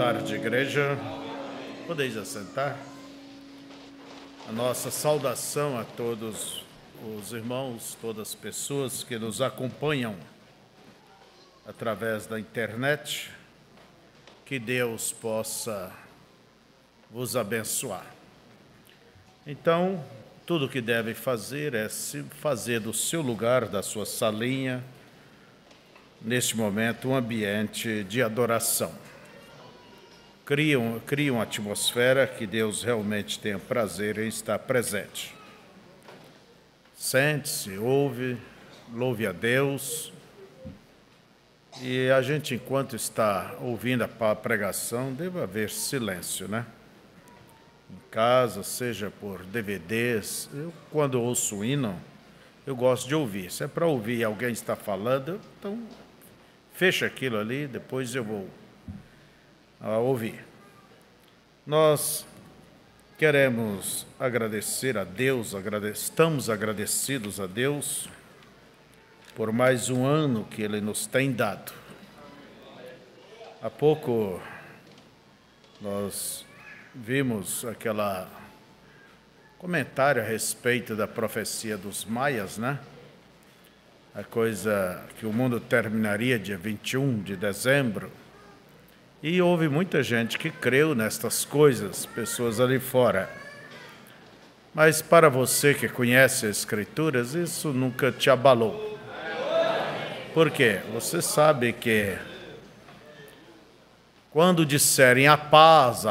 tarde, igreja. Podeis assentar. A nossa saudação a todos os irmãos, todas as pessoas que nos acompanham através da internet. Que Deus possa vos abençoar. Então, tudo o que deve fazer é se fazer do seu lugar, da sua salinha, neste momento, um ambiente de adoração. Cria uma atmosfera que Deus realmente tenha prazer em estar presente. Sente-se, ouve, louve a Deus. E a gente, enquanto está ouvindo a pregação, deve haver silêncio, né? Em casa, seja por DVDs. Eu, quando ouço o hino, eu gosto de ouvir. Se é para ouvir alguém está falando, então fecha aquilo ali, depois eu vou ouvir. Nós queremos agradecer a Deus, estamos agradecidos a Deus por mais um ano que Ele nos tem dado. Há pouco nós vimos aquele comentário a respeito da profecia dos maias, né? A coisa que o mundo terminaria dia 21 de dezembro. E houve muita gente que creu nestas coisas, pessoas ali fora. Mas para você que conhece as Escrituras, isso nunca te abalou. Por quê? Você sabe que quando disserem a paz,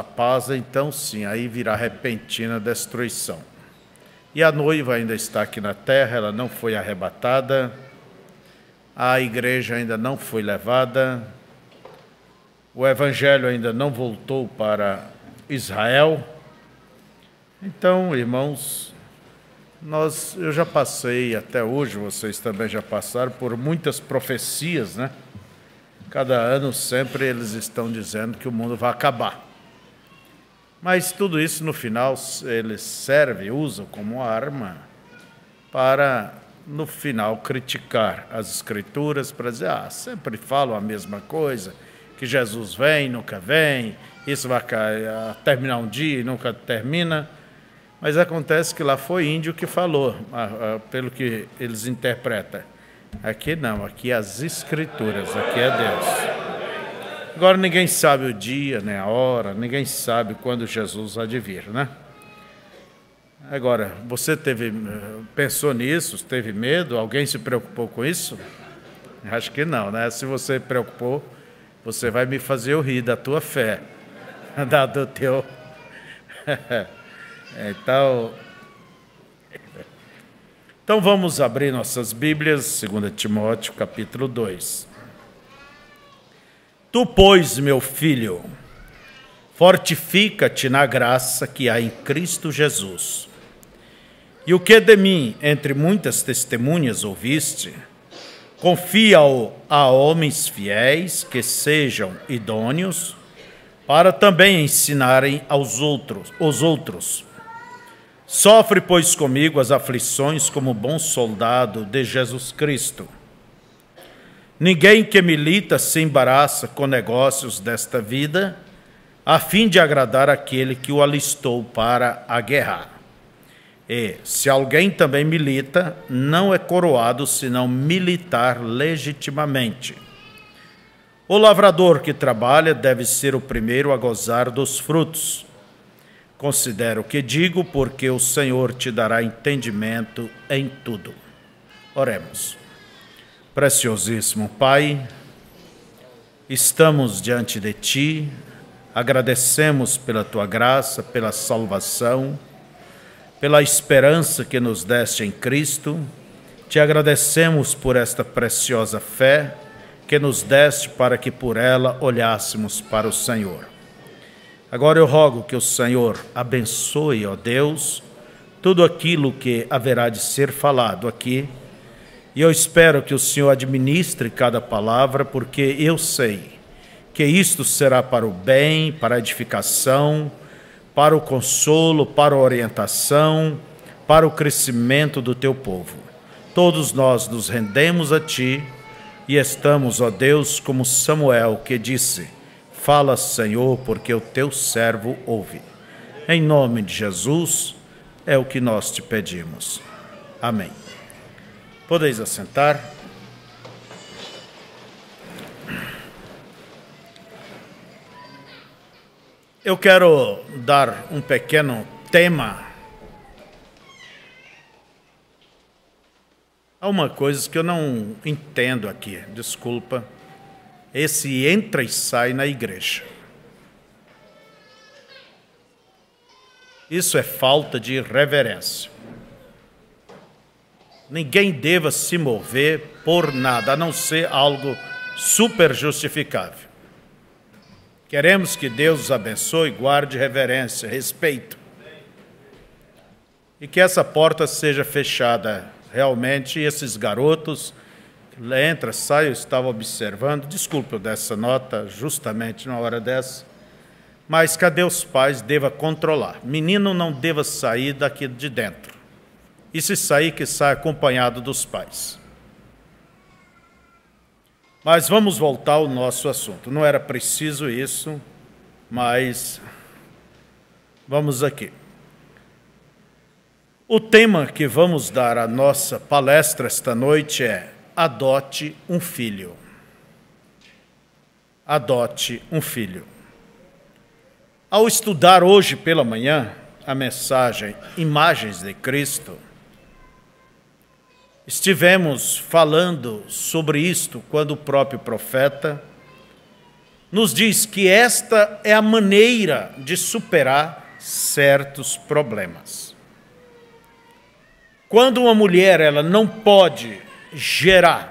então sim, aí virá repentina destruição. E a noiva ainda está aqui na terra, ela não foi arrebatada, a igreja ainda não foi levada, o evangelho ainda não voltou para Israel. Então, irmãos, eu já passei até hoje, vocês também já passaram por muitas profecias, né? Cada ano sempre eles estão dizendo que o mundo vai acabar. Mas tudo isso no final eles usam como arma para no final criticar as Escrituras, para dizer, sempre falam a mesma coisa, que Jesus vem, nunca vem, isso vai terminar um dia e nunca termina. Mas acontece que lá foi índio que falou, pelo que eles interpretam. Aqui não, aqui as Escrituras, aqui é Deus. Agora ninguém sabe o dia, nem a hora, ninguém sabe quando Jesus há de vir, né? Agora, você pensou nisso, teve medo? Alguém se preocupou com isso? Acho que não, né? Se você preocupou, você vai me fazer eu rir da tua fé, do teu... Então vamos abrir nossas Bíblias, 2 Timóteo, capítulo 2. Tu, pois, meu filho, fortifica-te na graça que há em Cristo Jesus. E o que de mim, entre muitas testemunhas, ouviste, confia-o a homens fiéis que sejam idôneos, para também ensinarem os outros. Sofre, pois, comigo as aflições como bom soldado de Jesus Cristo. Ninguém que milita se embaraça com negócios desta vida, a fim de agradar aquele que o alistou para a guerra. E, se alguém também milita, não é coroado, senão militar legitimamente. O lavrador que trabalha deve ser o primeiro a gozar dos frutos. Considera o que digo, porque o Senhor te dará entendimento em tudo. Oremos. Preciosíssimo Pai, estamos diante de Ti, agradecemos pela Tua graça, pela salvação, pela esperança que nos deste em Cristo. Te agradecemos por esta preciosa fé que nos deste para que por ela olhássemos para o Senhor. Agora eu rogo que o Senhor abençoe, ó Deus, tudo aquilo que haverá de ser falado aqui, e eu espero que o Senhor administre cada palavra, porque eu sei que isto será para o bem, para a edificação, para o consolo, para a orientação, para o crescimento do Teu povo. Todos nós nos rendemos a Ti e estamos, ó Deus, como Samuel, que disse: Fala, Senhor, porque o teu servo ouve. Em nome de Jesus, é o que nós te pedimos. Amém. Podeis assentar. Eu quero dar um pequeno tema a uma coisa que eu não entendo aqui, desculpa, esse entra e sai na igreja. Isso é falta de reverência. Ninguém deva se mover por nada, a não ser algo super justificável. Queremos que Deus os abençoe, guarde reverência, respeito. E que essa porta seja fechada realmente. E esses garotos, entra, sai, eu estava observando, desculpe eu dessa nota justamente na hora dessa, mas cadê os pais? Deva controlar. Menino não deva sair daqui de dentro. E se sair, que saia acompanhado dos pais. Mas vamos voltar ao nosso assunto. Não era preciso isso, mas vamos aqui. O tema que vamos dar à nossa palestra esta noite é: adote um filho. Adote um filho. Ao estudar hoje pela manhã a mensagem Imagens de Cristo, estivemos falando sobre isto quando o próprio profeta nos diz que esta é a maneira de superar certos problemas. Quando uma mulher ela não pode gerar,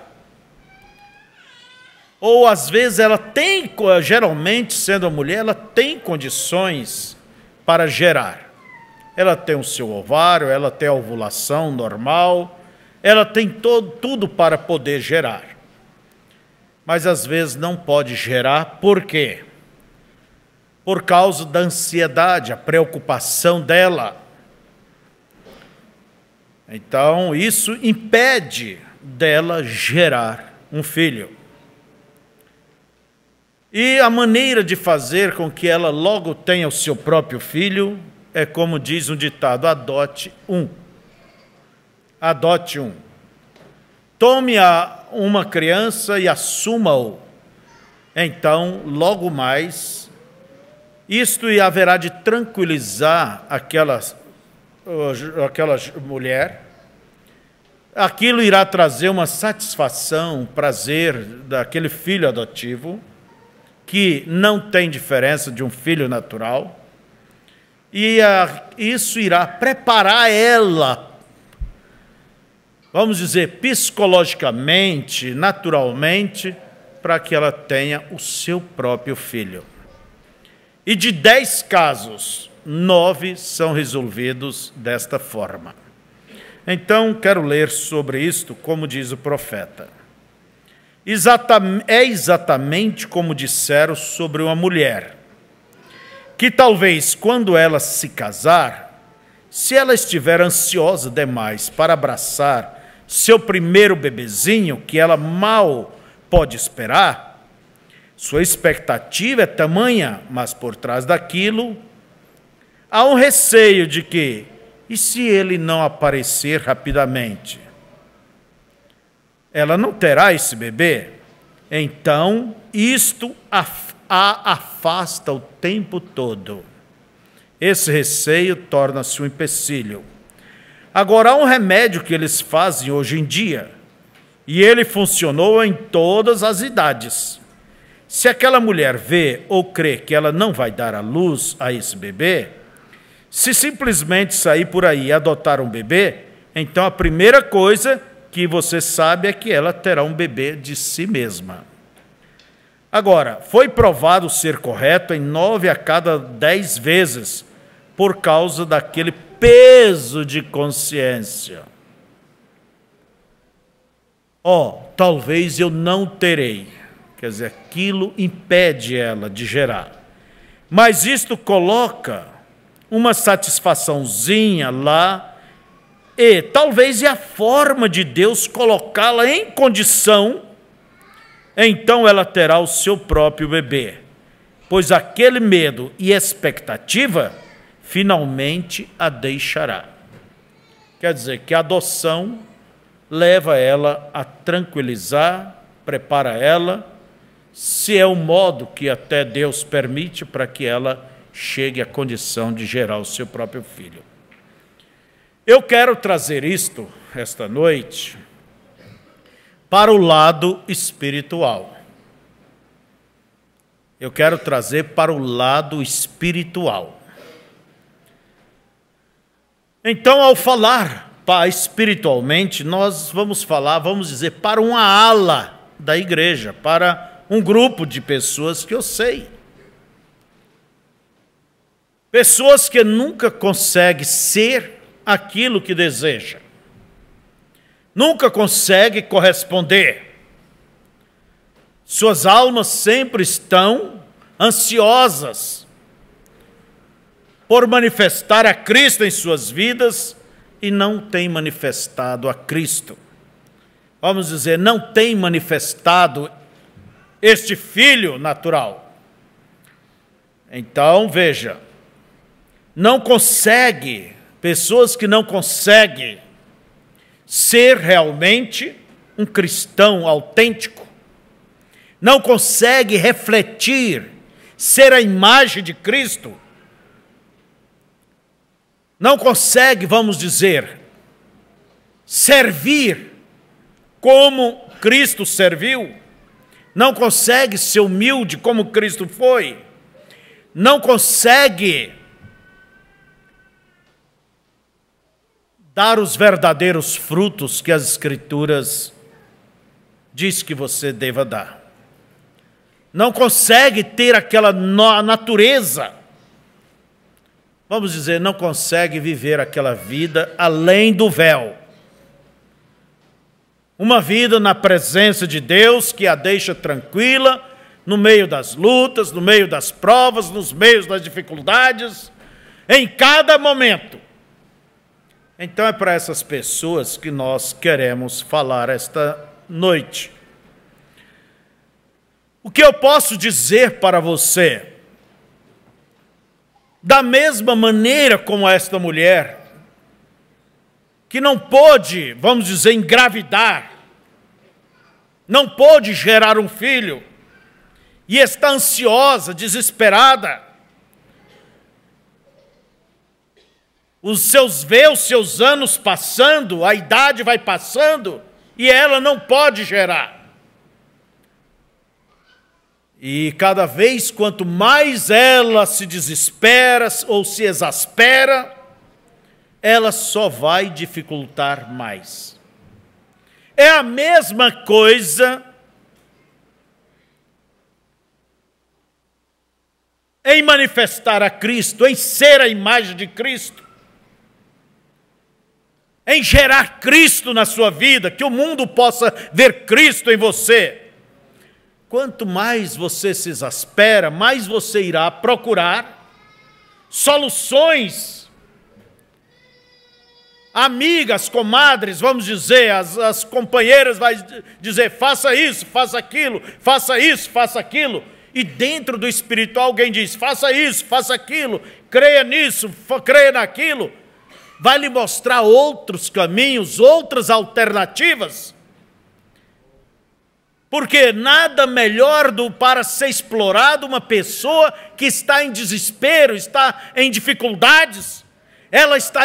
ou às vezes ela tem, geralmente sendo a mulher, ela tem condições para gerar. Ela tem o seu ovário, ela tem a ovulação normal, ela tem tudo para poder gerar. Mas às vezes não pode gerar, por quê? Por causa da ansiedade, a preocupação dela. Então, isso impede dela gerar um filho. E a maneira de fazer com que ela logo tenha o seu próprio filho é como diz um ditado: adote um. Adote um. Tome uma criança e assuma-o. Então, logo mais, isto haverá de tranquilizar aquela mulher. Aquilo irá trazer uma satisfação, um prazer daquele filho adotivo, que não tem diferença de um filho natural. E isso irá preparar ela, vamos dizer, psicologicamente, naturalmente, para que ela tenha o seu próprio filho. E de 10 casos, 9 são resolvidos desta forma. Então, quero ler sobre isto, como diz o profeta. É exatamente como disseram sobre uma mulher, que talvez quando ela se casar, se ela estiver ansiosa demais para abraçar seu primeiro bebezinho, que ela mal pode esperar, sua expectativa é tamanha, mas por trás daquilo há um receio de que, e se ele não aparecer rapidamente? Ela não terá esse bebê? Então, isto a afasta o tempo todo. Esse receio torna-se um empecilho. Agora, há um remédio que eles fazem hoje em dia, e ele funcionou em todas as idades. Se aquela mulher vê ou crê que ela não vai dar à luz a esse bebê, se simplesmente sair por aí e adotar um bebê, então a primeira coisa que você sabe é que ela terá um bebê de si mesma. Agora, foi provado ser correto em 9 a cada 10 vezes, por causa daquele peso de consciência. Talvez eu não terei. Quer dizer, aquilo impede ela de gerar. Mas isto coloca uma satisfaçãozinha lá, e talvez é a forma de Deus colocá-la em condição, então ela terá o seu próprio bebê. pois aquele medo e expectativa finalmente a deixará. Quer dizer que a adoção leva ela a tranquilizar, prepara ela, se é o modo que até Deus permite para que ela chegue à condição de gerar o seu próprio filho. Eu quero trazer isto, esta noite, para o lado espiritual. Eu quero trazer para o lado espiritual. Então, ao falar espiritualmente, nós vamos falar, vamos dizer, para uma ala da igreja, para um grupo de pessoas que eu sei. Pessoas que nunca conseguem ser aquilo que deseja. Nunca conseguem corresponder. Suas almas sempre estão ansiosas por manifestar a Cristo em suas vidas e não têm manifestado a Cristo. Vamos dizer, não têm manifestado este filho natural. Então, veja, não consegue, pessoas que não conseguem ser realmente um cristão autêntico, não consegue refletir, ser a imagem de Cristo, não consegue, vamos dizer, servir como Cristo serviu, não consegue ser humilde como Cristo foi, não consegue dar os verdadeiros frutos que as Escrituras diz que você deva dar. Não consegue ter aquela natureza, vamos dizer, não consegue viver aquela vida além do véu. Uma vida na presença de Deus que a deixa tranquila, no meio das lutas, no meio das provas, nos meios das dificuldades, em cada momento. Então é para essas pessoas que nós queremos falar esta noite. O que eu posso dizer para você? Da mesma maneira como esta mulher, que não pôde, vamos dizer, engravidar, não pôde gerar um filho, e está ansiosa, desesperada, os seus anos passando, a idade vai passando, e ela não pode gerar. E cada vez, quanto mais ela se desespera ou se exaspera, ela só vai dificultar mais. É a mesma coisa em manifestar a Cristo, em ser a imagem de Cristo, em gerar Cristo na sua vida, que o mundo possa ver Cristo em você. Quanto mais você se exaspera, mais você irá procurar soluções. Amigas, comadres, vamos dizer, as companheiras vão dizer, faça isso, faça aquilo, faça isso, faça aquilo. E dentro do espiritual alguém diz, faça isso, faça aquilo, creia nisso, creia naquilo. Vai lhe mostrar outros caminhos, outras alternativas. Porque nada melhor para ser explorado uma pessoa que está em desespero, está em dificuldades, ela está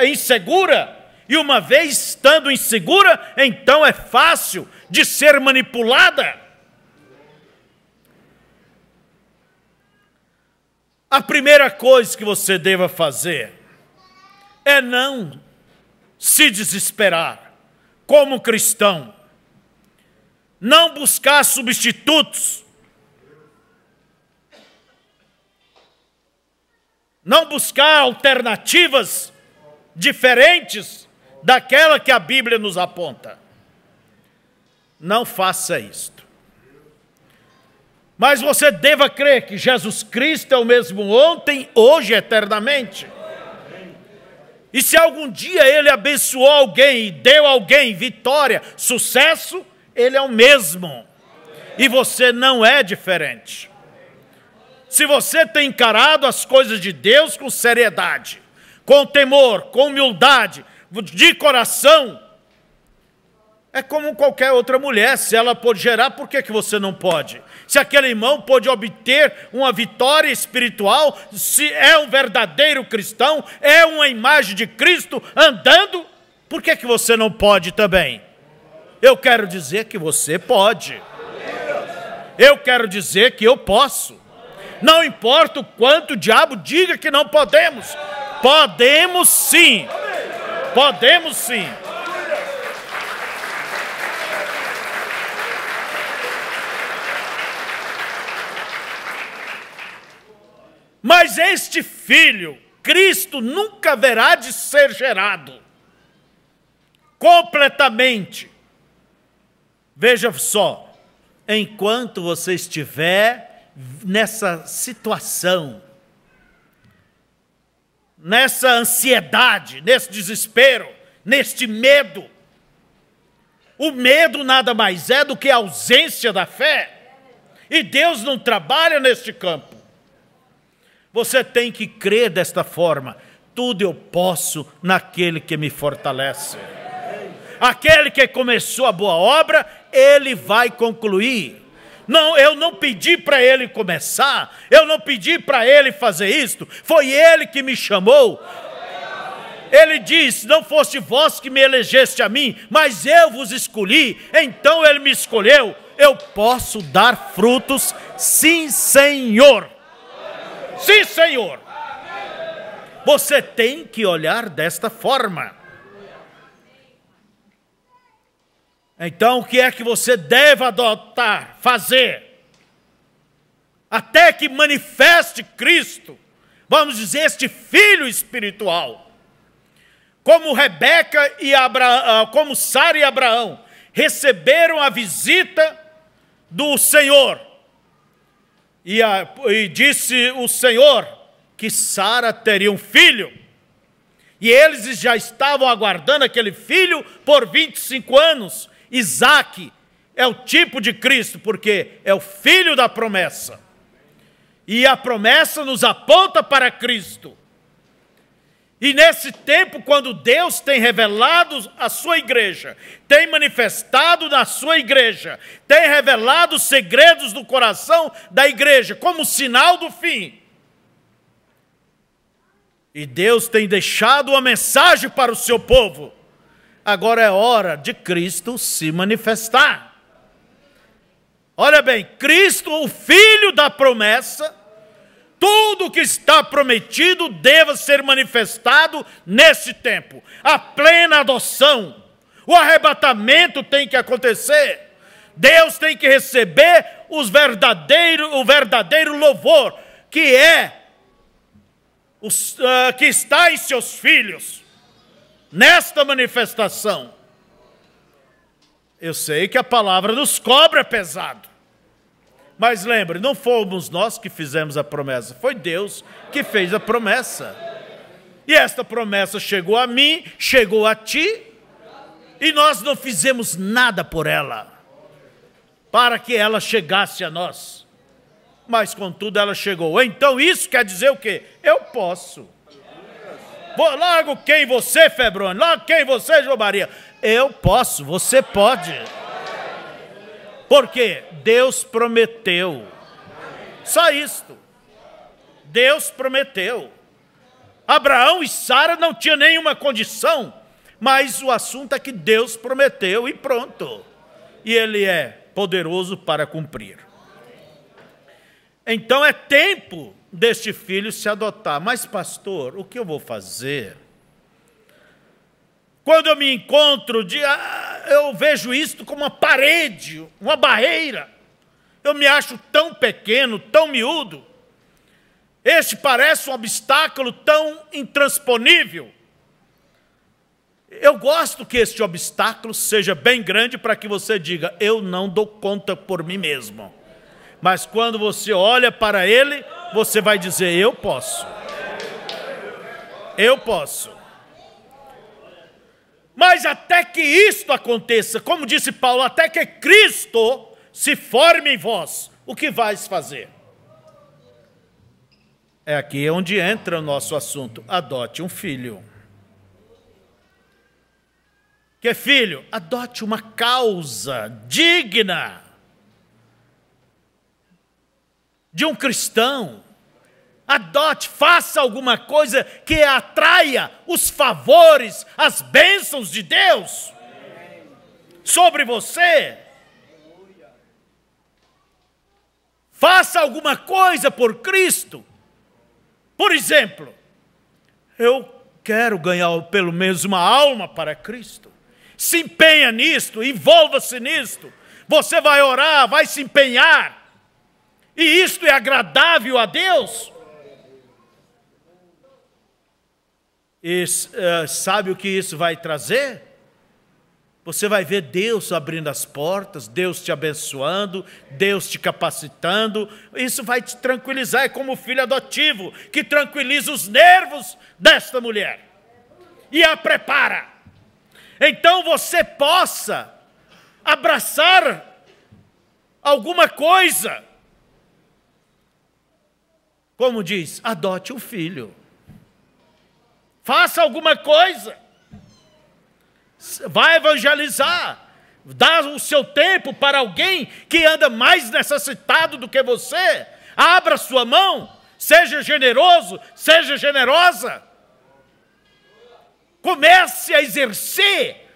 insegura, e uma vez estando insegura, então é fácil de ser manipulada. A primeira coisa que você deva fazer é não se desesperar como cristão. Não buscar substitutos, não buscar alternativas diferentes daquela que a Bíblia nos aponta. Não faça isto. Mas você deva crer que Jesus Cristo é o mesmo ontem, hoje e eternamente. E se algum dia Ele abençoou alguém e deu a alguém vitória, sucesso, Ele é o mesmo, e você não é diferente. Se você tem encarado as coisas de Deus com seriedade, com temor, com humildade, de coração, é como qualquer outra mulher. Se ela pode gerar, por que você não pode? Se aquele irmão pode obter uma vitória espiritual, se é um verdadeiro cristão, é uma imagem de Cristo andando, por que você não pode também? Eu quero dizer que você pode. Eu quero dizer que eu posso. Não importa o quanto o diabo diga que não podemos. Podemos sim. Podemos sim. Mas este filho, Cristo, nunca haverá de ser gerado completamente. Veja só, enquanto você estiver nessa situação, nessa ansiedade, nesse desespero, neste medo, o medo nada mais é do que a ausência da fé, e Deus não trabalha neste campo. Você tem que crer desta forma: tudo eu posso naquele que me fortalece. Aquele que começou a boa obra, ele vai concluir. Não, eu não pedi para ele começar, eu não pedi para ele fazer isto, foi ele que me chamou. Ele diz: não foste vós que me elegeste a mim, mas eu vos escolhi, então ele me escolheu. Eu posso dar frutos, sim, Senhor. Sim, Senhor. Você tem que olhar desta forma. Então, o que é que você deve adotar, fazer? Até que manifeste Cristo, vamos dizer, este filho espiritual. Como Rebeca e Abraão, como Sara e Abraão receberam a visita do Senhor. E disse o Senhor que Sara teria um filho. E eles já estavam aguardando aquele filho por 25 anos. Isaque é o tipo de Cristo, porque é o filho da promessa. E a promessa nos aponta para Cristo. E nesse tempo, quando Deus tem revelado a sua igreja, tem manifestado na sua igreja, tem revelado os segredos do coração da igreja, como sinal do fim. E Deus tem deixado uma mensagem para o seu povo. Agora é hora de Cristo se manifestar. Olha bem, Cristo, o Filho da promessa, tudo que está prometido deve ser manifestado nesse tempo. A plena adoção, o arrebatamento tem que acontecer. Deus tem que receber o verdadeiro louvor, que que está em seus filhos. Nesta manifestação, eu sei que a palavra nos cobra pesado, mas lembre, não fomos nós que fizemos a promessa, foi Deus que fez a promessa. E esta promessa chegou a mim, chegou a ti, e nós não fizemos nada por ela, para que ela chegasse a nós, mas contudo ela chegou. Então isso quer dizer o quê? Eu posso. Logo quem você, Febrônio, logo quem você, João Maria, eu posso, você pode. Porque Deus prometeu. Só isto. Deus prometeu. Abraão e Sara não tinham nenhuma condição, mas o assunto é que Deus prometeu e pronto. E Ele é poderoso para cumprir. Então é tempo deste filho se adotar. Mas, pastor, o que eu vou fazer? Quando eu me encontro, eu vejo isto como uma parede, uma barreira. Eu me acho tão pequeno, tão miúdo. Este parece um obstáculo tão intransponível. Eu gosto que este obstáculo seja bem grande para que você diga: eu não dou conta por mim mesmo. Mas quando você olha para ele, você vai dizer: eu posso. Eu posso. Mas até que isto aconteça, como disse Paulo, até que Cristo se forme em vós, o que vais fazer? É aqui onde entra o nosso assunto. Adote um filho. Que filho? Adote uma causa digna de um cristão. Adote, faça alguma coisa que atraia os favores, as bênçãos de Deus sobre você. Faça alguma coisa por Cristo. Por exemplo, eu quero ganhar pelo menos uma alma para Cristo. Se empenha nisto, envolva-se nisto. Você vai orar, vai se empenhar. E isto é agradável a Deus. E sabe o que isso vai trazer? Você vai ver Deus abrindo as portas, Deus te abençoando, Deus te capacitando. Isso vai te tranquilizar. É como o filho adotivo que tranquiliza os nervos desta mulher e a prepara. Então você possa abraçar alguma coisa. Como diz, adote um filho. Faça alguma coisa. Vai evangelizar. Dá o seu tempo para alguém que anda mais necessitado do que você. Abra sua mão. Seja generoso, seja generosa. Comece a exercer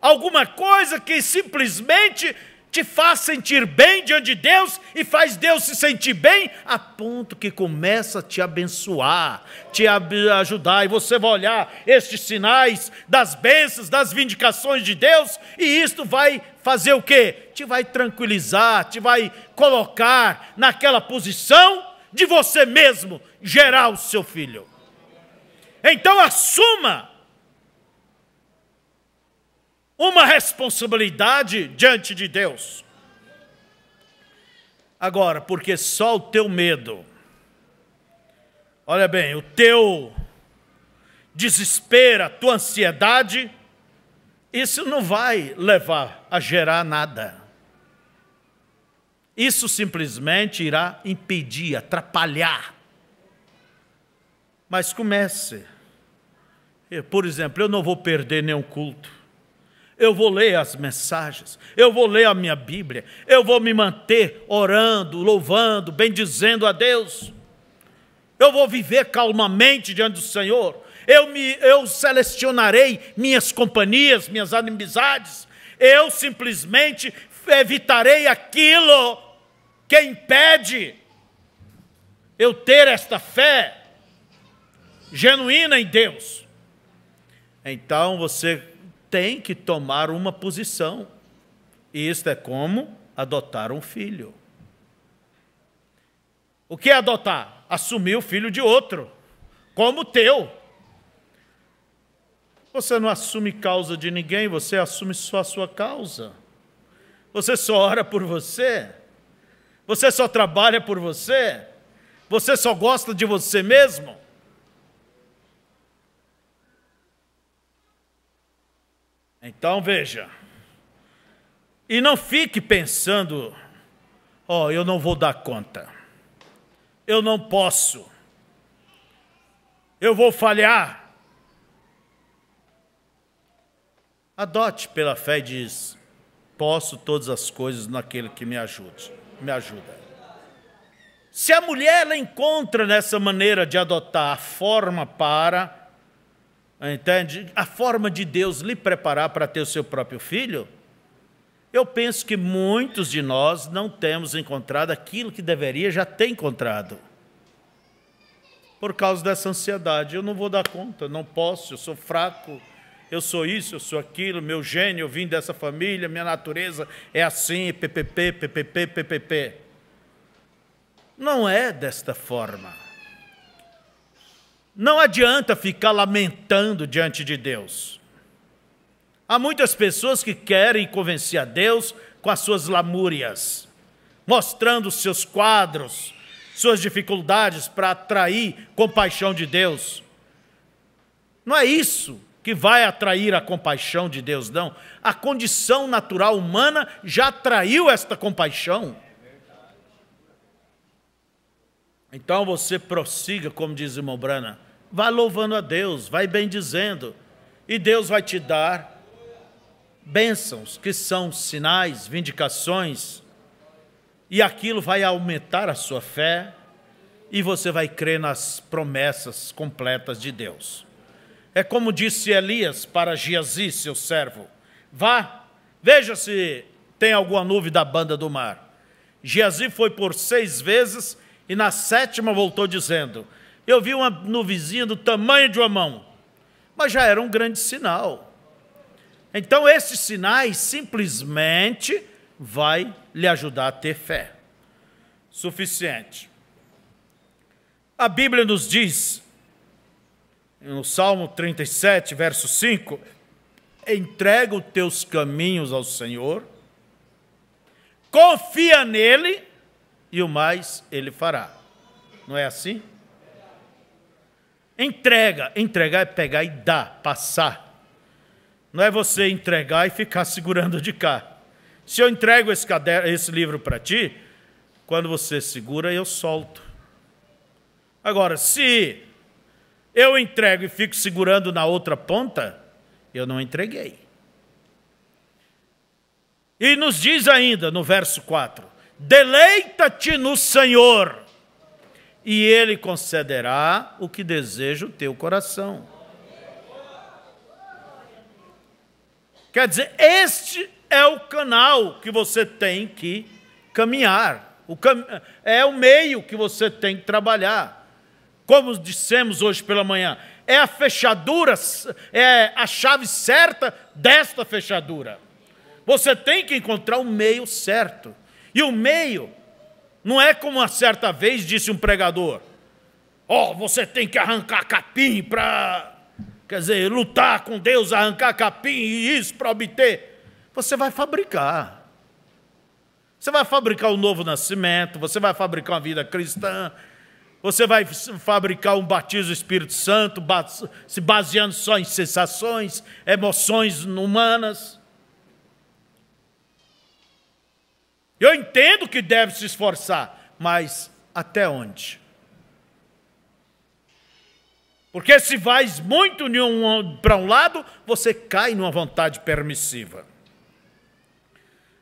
alguma coisa que simplesmente te faz sentir bem diante de Deus e faz Deus se sentir bem, a ponto que começa a te abençoar, te ajudar. E você vai olhar estes sinais das bênçãos, das vindicações de Deus, e isto vai fazer o quê? Te vai tranquilizar, te vai colocar naquela posição de você mesmo gerar o seu filho. Então assuma uma responsabilidade diante de Deus. Agora, porque só o teu medo, olha bem, o teu desespero, a tua ansiedade, isso não vai levar a gerar nada. Isso simplesmente irá impedir, atrapalhar. Mas comece. Por exemplo, eu não vou perder nenhum culto. Eu vou ler as mensagens, eu vou ler a minha Bíblia, eu vou me manter orando, louvando, bendizendo a Deus. Eu vou viver calmamente diante do Senhor. Eu selecionarei minhas companhias, minhas amizades. Eu simplesmente evitarei aquilo que impede eu ter esta fé genuína em Deus. Então você tem que tomar uma posição. E isto é como adotar um filho. O que é adotar? Assumir o filho de outro, como teu. Você não assume causa de ninguém, você assume só a sua causa. Você só ora por você. Você só trabalha por você. Você só gosta de você mesmo. Então veja, e não fique pensando, eu não vou dar conta, eu não posso, eu vou falhar. Adote pela fé e diz, posso todas as coisas naquele que me ajuda. Se a mulher ela encontra nessa maneira de adotar a forma para... Entende? A forma de Deus lhe preparar para ter o seu próprio filho, eu penso que muitos de nós não temos encontrado aquilo que deveria já ter encontrado. Por causa dessa ansiedade, eu não vou dar conta, não posso, eu sou fraco, eu sou isso, eu sou aquilo, meu gênio, eu vim dessa família, minha natureza é assim, ppp. Não é desta forma. Não adianta ficar lamentando diante de Deus. Há muitas pessoas que querem convencer a Deus com as suas lamúrias, mostrando seus quadros, suas dificuldades para atrair compaixão de Deus. Não é isso que vai atrair a compaixão de Deus, não. A condição natural humana já atraiu esta compaixão. Então você prossiga, como diz o irmão Brana, vá louvando a Deus, vai bendizendo, e Deus vai te dar bênçãos, que são sinais, vindicações, e aquilo vai aumentar a sua fé, e você vai crer nas promessas completas de Deus. É como disse Elias para Geazi, seu servo: vá, veja se tem alguma nuvem da banda do mar. Geazi foi por 6 vezes, e na 7ª voltou dizendo: eu vi uma nuvenzinha do tamanho de uma mão. Mas já era um grande sinal. Então esses sinais simplesmente vai lhe ajudar a ter fé. Suficiente. A Bíblia nos diz, no Salmo 37, verso 5, entrega os teus caminhos ao Senhor, confia nele, e o mais ele fará. Não é assim? Entregar é pegar e dar, passar. Não é você entregar e ficar segurando de cá. Se eu entrego esse livro para ti, quando você segura, eu solto. Agora, se eu entrego e fico segurando na outra ponta, eu não entreguei. E nos diz ainda no verso 4, deleita-te no Senhor, e Ele concederá o que deseja o teu coração. Quer dizer, este é o canal que você tem que caminhar, é o meio que você tem que trabalhar. Como dissemos hoje pela manhã, é a fechadura, é a chave certa desta fechadura. Você tem que encontrar o meio certo. E o meio não é como uma certa vez disse um pregador: você tem que arrancar capim para, lutar com Deus, arrancar capim e isso para obter. Você vai fabricar. Você vai fabricar um novo nascimento, você vai fabricar uma vida cristã, você vai fabricar um batismo do Espírito Santo, se baseando só em sensações, emoções humanas. Eu entendo que deve se esforçar, mas até onde? Porque se vais muito para um lado, você cai numa vontade permissiva.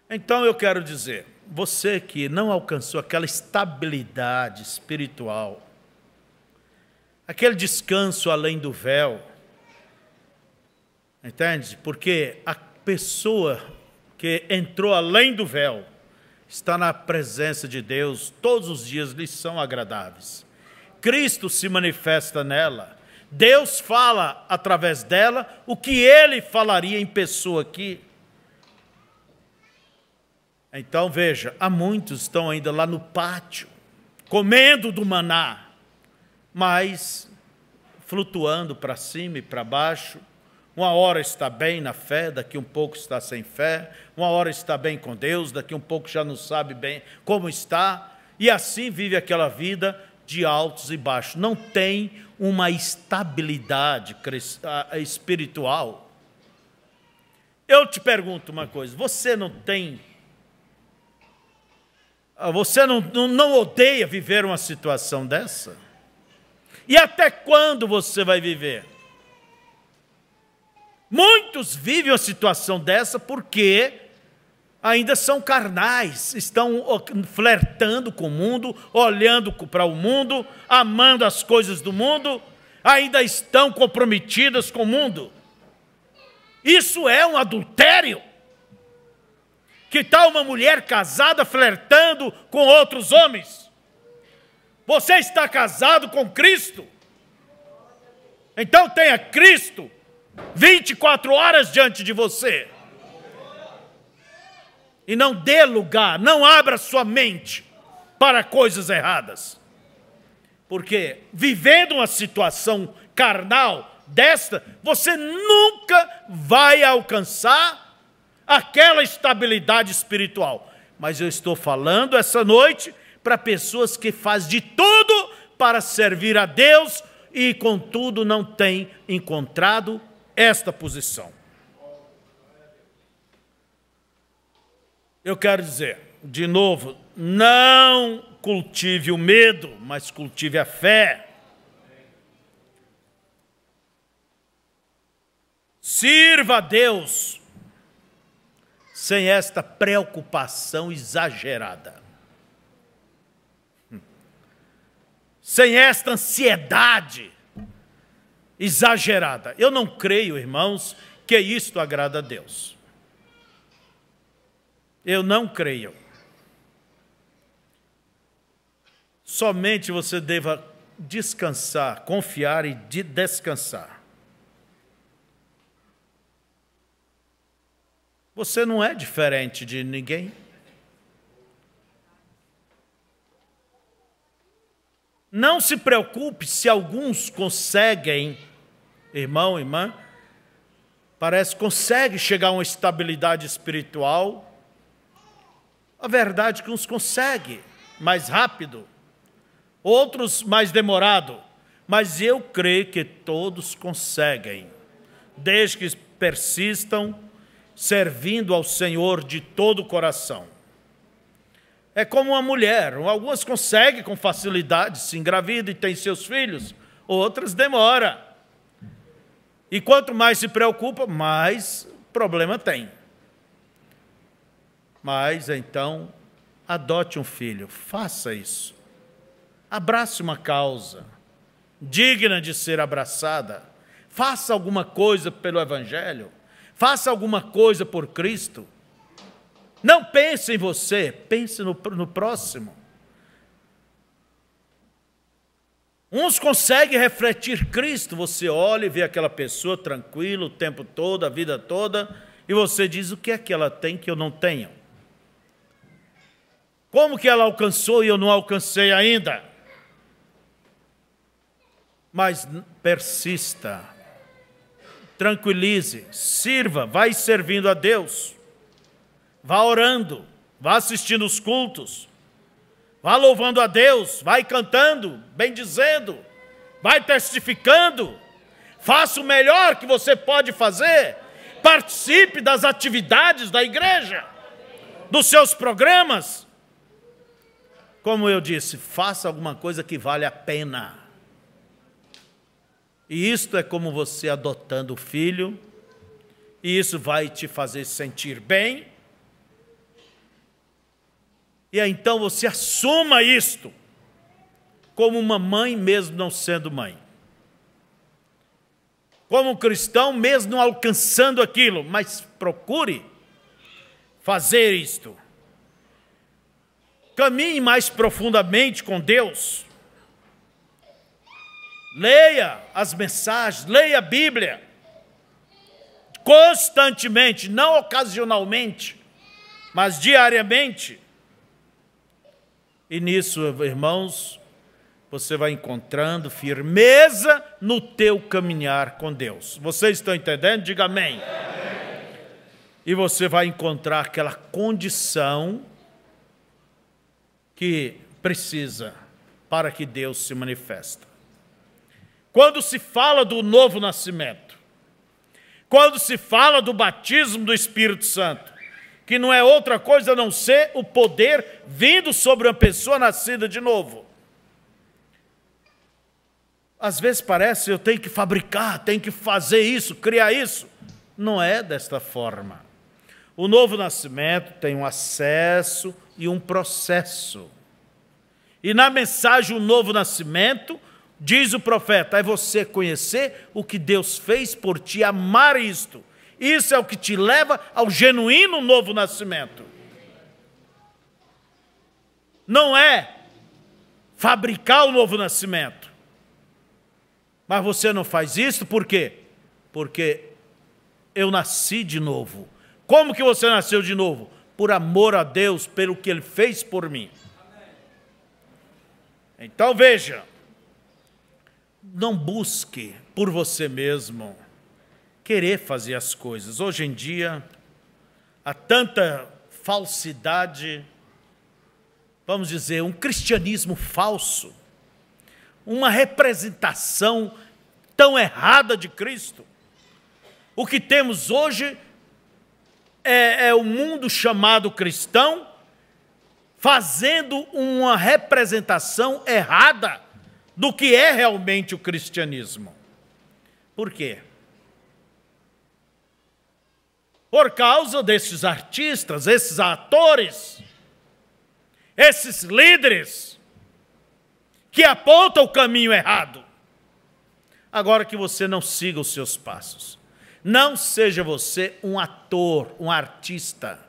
Então eu quero dizer, você que não alcançou aquela estabilidade espiritual, aquele descanso além do véu, entende? Porque a pessoa que entrou além do véu está na presença de Deus, todos os dias lhes são agradáveis. Cristo se manifesta nela, Deus fala através dela o que Ele falaria em pessoa aqui. Então veja, há muitos que estão ainda lá no pátio, comendo do maná, mas flutuando para cima e para baixo. Uma hora está bem na fé, daqui um pouco está sem fé. Uma hora está bem com Deus, daqui um pouco já não sabe bem como está. E assim vive aquela vida de altos e baixos. Não tem uma estabilidade espiritual. Eu te pergunto uma coisa, você não odeia viver uma situação dessa? E até quando você vai viver? Muitos vivem uma situação dessa porque ainda são carnais, estão flertando com o mundo, olhando para o mundo, amando as coisas do mundo, ainda estão comprometidas com o mundo. Isso é um adultério. Que tal uma mulher casada flertando com outros homens? Você está casado com Cristo? Então tenha Cristo 24 horas diante de você. E não dê lugar, não abra sua mente para coisas erradas. Porque vivendo uma situação carnal desta, você nunca vai alcançar aquela estabilidade espiritual. Mas eu estou falando essa noite para pessoas que fazem de tudo para servir a Deus e, contudo, não têm encontrado esta posição. Eu quero dizer, de novo, Não cultive o medo, mas cultive a fé. Sirva a Deus sem esta preocupação exagerada, sem esta ansiedade exagerada. Eu não creio, irmãos, que isto agrada a Deus. Eu não creio. Somente você deva descansar, confiar e descansar. Você não é diferente de ninguém. Não se preocupe se alguns conseguem, irmão, irmã, consegue chegar a uma estabilidade espiritual. A verdade é que uns conseguem mais rápido, outros mais demorado, mas eu creio que todos conseguem, desde que persistam servindo ao Senhor de todo o coração. É como uma mulher, algumas conseguem com facilidade, se engravida e tem seus filhos, outras demoram. E quanto mais se preocupa, mais problema tem. Mas então, adote um filho, faça isso. Abrace uma causa digna de ser abraçada. Faça alguma coisa pelo Evangelho. Faça alguma coisa por Cristo. Não pense em você, pense no próximo. Uns conseguem refletir Cristo. Você olha e vê aquela pessoa tranquila o tempo todo, a vida toda, e você diz: o que é que ela tem que eu não tenho? Como que ela alcançou e eu não alcancei ainda? Mas persista, tranquilize, sirva, vai servindo a Deus, vá orando, vá assistindo os cultos, vá louvando a Deus, vai cantando, bendizendo, vai testificando, faça o melhor que você pode fazer, participe das atividades da igreja, dos seus programas. Como eu disse, faça alguma coisa que vale a pena. E isto é como você adotando o filho, e isso vai te fazer sentir bem. E aí, então você assuma isto, como uma mãe mesmo não sendo mãe. Como um cristão mesmo não alcançando aquilo, mas procure fazer isto. Caminhe mais profundamente com Deus. Leia as mensagens, leia a Bíblia. Constantemente, não ocasionalmente, mas diariamente. E nisso, irmãos, você vai encontrando firmeza no teu caminhar com Deus. Vocês estão entendendo? Diga amém. E você vai encontrar aquela condição que precisa para que Deus se manifeste. Quando se fala do novo nascimento, quando se fala do batismo do Espírito Santo, que não é outra coisa a não ser o poder vindo sobre uma pessoa nascida de novo. Às vezes parece eu tenho que fabricar, tenho que fazer isso, criar isso. Não é desta forma. O novo nascimento tem um acesso e um processo. E na mensagem o novo nascimento, diz o profeta, é você conhecer o que Deus fez por ti, amar isto. Isso é o que te leva ao genuíno novo nascimento. Não é fabricar o novo nascimento. Mas você não faz isso por quê? Porque eu nasci de novo. Como que você nasceu de novo? Por amor a Deus, pelo que Ele fez por mim. Então veja, não busque por você mesmo querer fazer as coisas. Hoje em dia, há tanta falsidade, vamos dizer, um cristianismo falso, uma representação tão errada de Cristo. O que temos hoje é o mundo chamado cristão, fazendo uma representação errada do que é realmente o cristianismo. Por quê? Por causa desses artistas, esses atores, esses líderes que apontam o caminho errado. Agora que você não siga os seus passos. Não seja você um ator, um artista.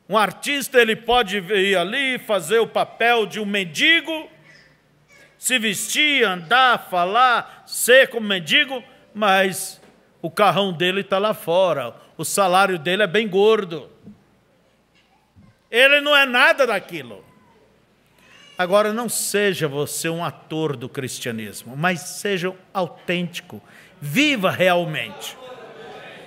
Um artista, ele pode ir ali fazer o papel de um mendigo, se vestir, andar, falar, ser como mendigo, mas o carrão dele está lá fora, o salário dele é bem gordo. Ele não é nada daquilo. Agora, não seja você um ator do cristianismo, mas seja autêntico, viva realmente.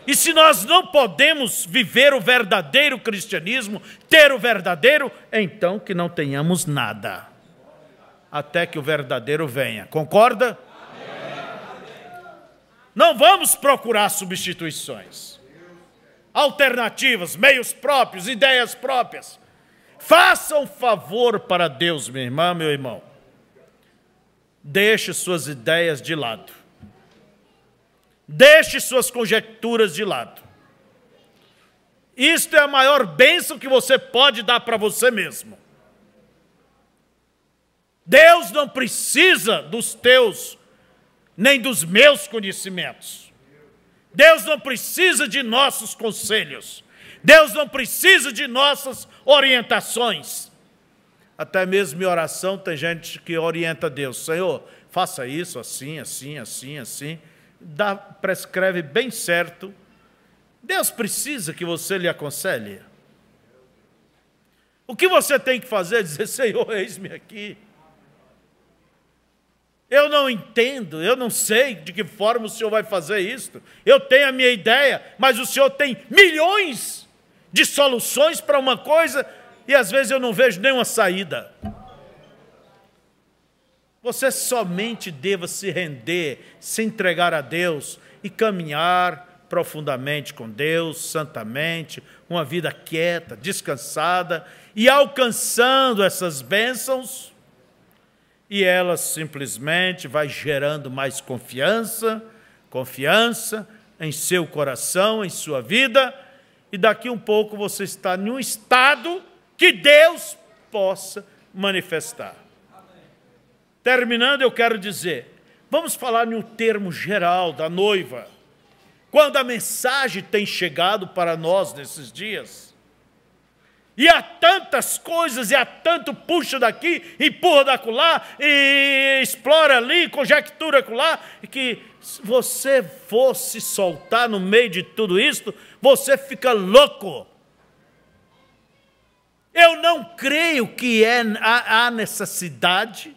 E se nós não podemos viver o verdadeiro cristianismo, ter o verdadeiro, então que não tenhamos nada, até que o verdadeiro venha. Concorda? Não vamos procurar substituições, alternativas, meios próprios, ideias próprias. Faça um favor para Deus, minha irmã, meu irmão. Deixe suas ideias de lado. Deixe suas conjecturas de lado. Isto é a maior bênção que você pode dar para você mesmo. Deus não precisa dos teus, nem dos meus conhecimentos. Deus não precisa de nossos conselhos. Deus não precisa de nossas orientações. Até mesmo em oração tem gente que orienta Deus. Senhor, faça isso assim, assim, assim, assim. Prescreve bem certo. Deus precisa que você lhe aconselhe. O que você tem que fazer é dizer, Senhor, eis-me aqui. Eu não entendo, eu não sei de que forma o Senhor vai fazer isto. Eu tenho a minha ideia, mas o Senhor tem milhões de soluções para uma coisa e às vezes eu não vejo nenhuma saída. Você somente deva se render, se entregar a Deus e caminhar profundamente com Deus, santamente, uma vida quieta, descansada e alcançando essas bênçãos, e elas simplesmente vai gerando mais confiança em seu coração, em sua vida, e daqui um pouco você está em um estado que Deus possa manifestar. Terminando, eu quero dizer, vamos falar em um termo geral da noiva. Quando a mensagem tem chegado para nós nesses dias, e há tantas coisas, e há tanto puxa daqui, empurra dacolá, e explora ali, conjectura acolá, que se você fosse soltar no meio de tudo isso, você fica louco. Eu não creio que há necessidade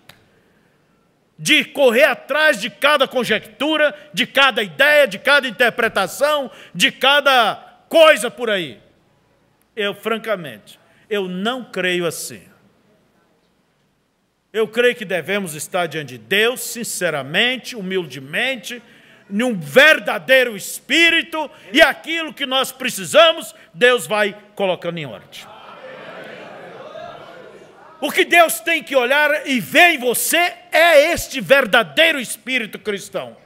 de correr atrás de cada conjectura, de cada ideia, de cada interpretação, de cada coisa por aí. Francamente, eu não creio assim. Eu creio que devemos estar diante de Deus, sinceramente, humildemente, num verdadeiro espírito, e aquilo que nós precisamos, Deus vai colocando em ordem. O que Deus tem que olhar e ver em você é este verdadeiro espírito cristão.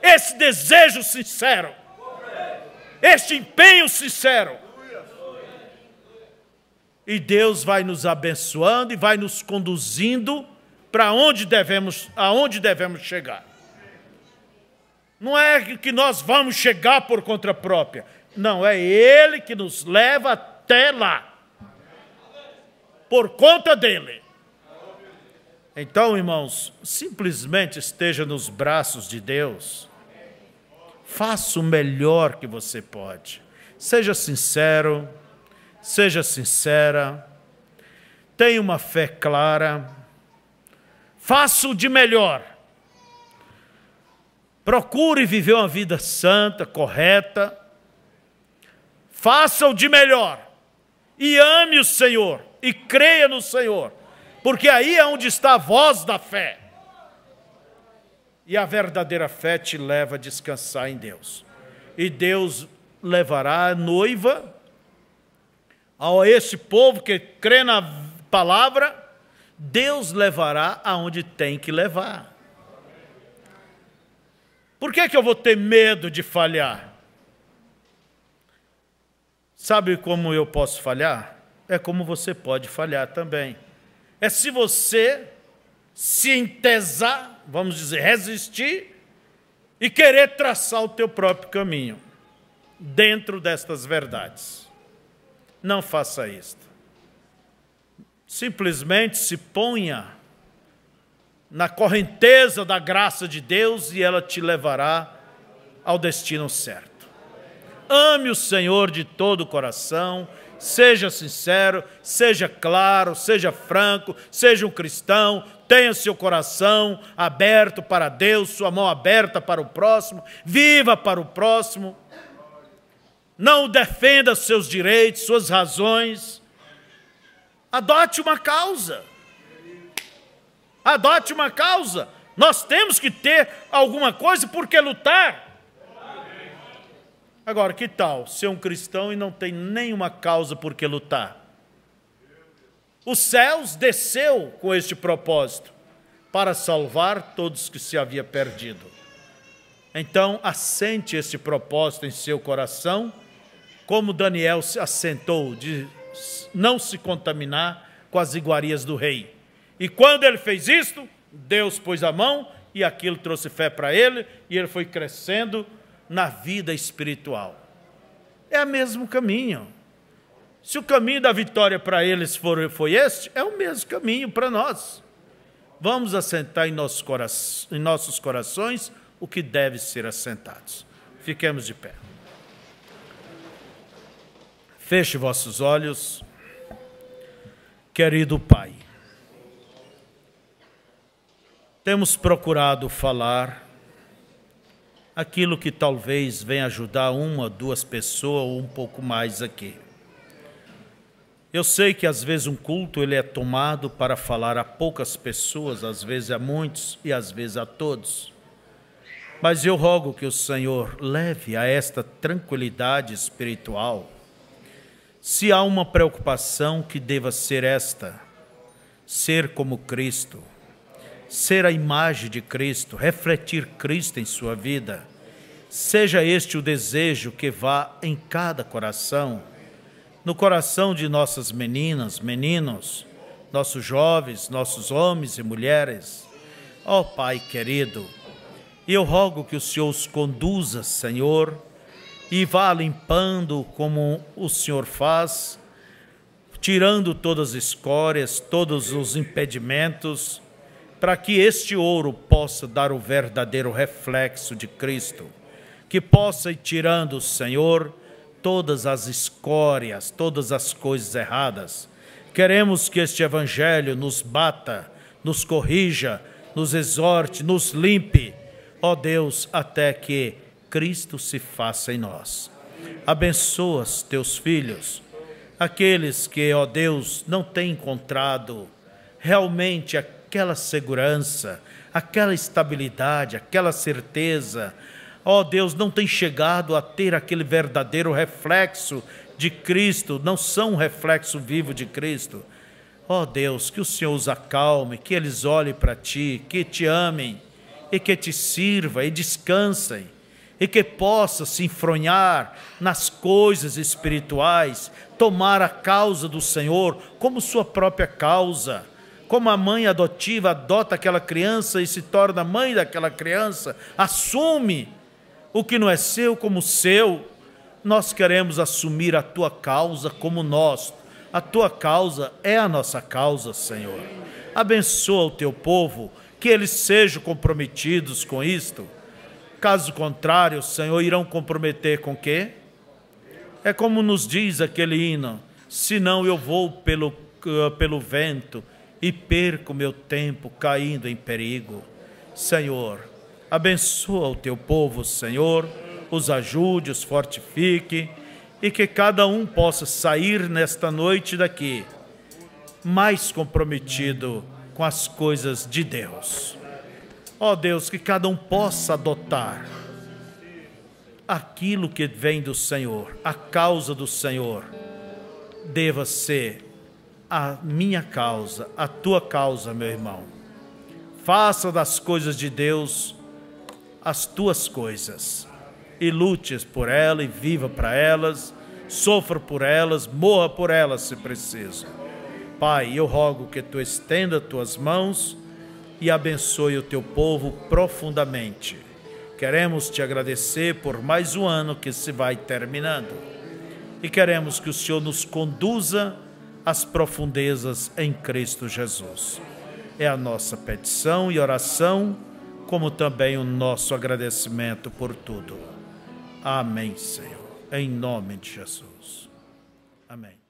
Esse desejo sincero. Este empenho sincero. E Deus vai nos abençoando e vai nos conduzindo para aonde devemos chegar. Não é que nós vamos chegar por conta própria. Não, é Ele que nos leva até lá. Por conta dele. Então, irmãos, simplesmente esteja nos braços de Deus. Faça o melhor que você pode. Seja sincero, seja sincera. Tenha uma fé clara. Faça o de melhor. Procure viver uma vida santa, correta. Faça o de melhor. E ame o Senhor. E creia no Senhor, porque aí é onde está a voz da fé. E a verdadeira fé te leva a descansar em Deus. E Deus levará a noiva a este povo que crê na palavra, Deus levará aonde tem que levar. Por que eu vou ter medo de falhar? Sabe como eu posso falhar? É como você pode falhar também. É se você se entesar, vamos dizer, resistir e querer traçar o teu próprio caminho dentro destas verdades. Não faça isto. Simplesmente se ponha na correnteza da graça de Deus e ela te levará ao destino certo. Ame o Senhor de todo o coração, seja sincero, seja claro, seja franco, seja um cristão, tenha seu coração aberto para Deus, sua mão aberta para o próximo, viva para o próximo. Não defenda seus direitos, suas razões. Adote uma causa. Adote uma causa. Nós temos que ter alguma coisa por que lutar. Agora, que tal ser um cristão e não tem nenhuma causa por que lutar? Os céus desceu com este propósito, para salvar todos que se havia perdido. Então, assente este propósito em seu coração, como Daniel se assentou, de não se contaminar com as iguarias do rei. E quando ele fez isto, Deus pôs a mão e aquilo trouxe fé para ele, e ele foi crescendo na vida espiritual. É o mesmo caminho. Se o caminho da vitória para eles foi este, é o mesmo caminho para nós. Vamos assentar em nossos corações o que deve ser assentados. Fiquemos de pé. Feche vossos olhos, querido Pai. Temos procurado falar aquilo que talvez venha ajudar uma, duas pessoas ou um pouco mais aqui. Eu sei que às vezes um culto ele é tomado para falar a poucas pessoas, às vezes a muitos e às vezes a todos. Mas eu rogo que o Senhor leve a esta tranquilidade espiritual. Se há uma preocupação que deva ser esta, ser como Cristo, ser a imagem de Cristo, refletir Cristo em sua vida, seja este o desejo que vá em cada coração, no coração de nossas meninas, meninos, nossos jovens, nossos homens e mulheres. Ó Pai querido, eu rogo que o Senhor os conduza, Senhor, e vá limpando como o Senhor faz, tirando todas as escórias, todos os impedimentos, para que este ouro possa dar o verdadeiro reflexo de Cristo, que possa ir tirando, Senhor, todas as escórias, todas as coisas erradas. Queremos que este Evangelho nos bata, nos corrija, nos exorte, nos limpe, ó Deus, até que Cristo se faça em nós. Abençoa os teus filhos, aqueles que, ó Deus, não têm encontrado realmente aquela segurança, aquela estabilidade, aquela certeza. Ó Deus, não tem chegado a ter aquele verdadeiro reflexo de Cristo, não são um reflexo vivo de Cristo. Ó Deus, que o Senhor os acalme, que eles olhem para Ti, que Te amem e que Te sirva e descansem e que possa se enfronhar nas coisas espirituais, tomar a causa do Senhor como sua própria causa. Como a mãe adotiva adota aquela criança e se torna mãe daquela criança, assume o que não é seu como seu. Nós queremos assumir a Tua causa como nosso. A Tua causa é a nossa causa, Senhor. Abençoa o Teu povo, que eles sejam comprometidos com isto. Caso contrário, Senhor, irão comprometer com quê? É como nos diz aquele hino: senão eu vou pelo vento e perco meu tempo caindo em perigo. Senhor, abençoa o Teu povo, Senhor, os ajude, os fortifique, e que cada um possa sair nesta noite daqui mais comprometido com as coisas de Deus. Ó Deus, que cada um possa adotar aquilo que vem do Senhor, a causa do Senhor, deva ser a minha causa, a tua causa, meu irmão. Faça das coisas de Deus as tuas coisas e lutes por elas e viva para elas, sofra por elas, morra por elas se preciso. Pai, eu rogo que tu estenda tuas mãos e abençoe o teu povo profundamente. Queremos te agradecer por mais um ano que se vai terminando e queremos que o Senhor nos conduza às profundezas em Cristo Jesus. É a nossa petição e oração, como também o nosso agradecimento por tudo. Amém, Senhor. Em nome de Jesus. Amém.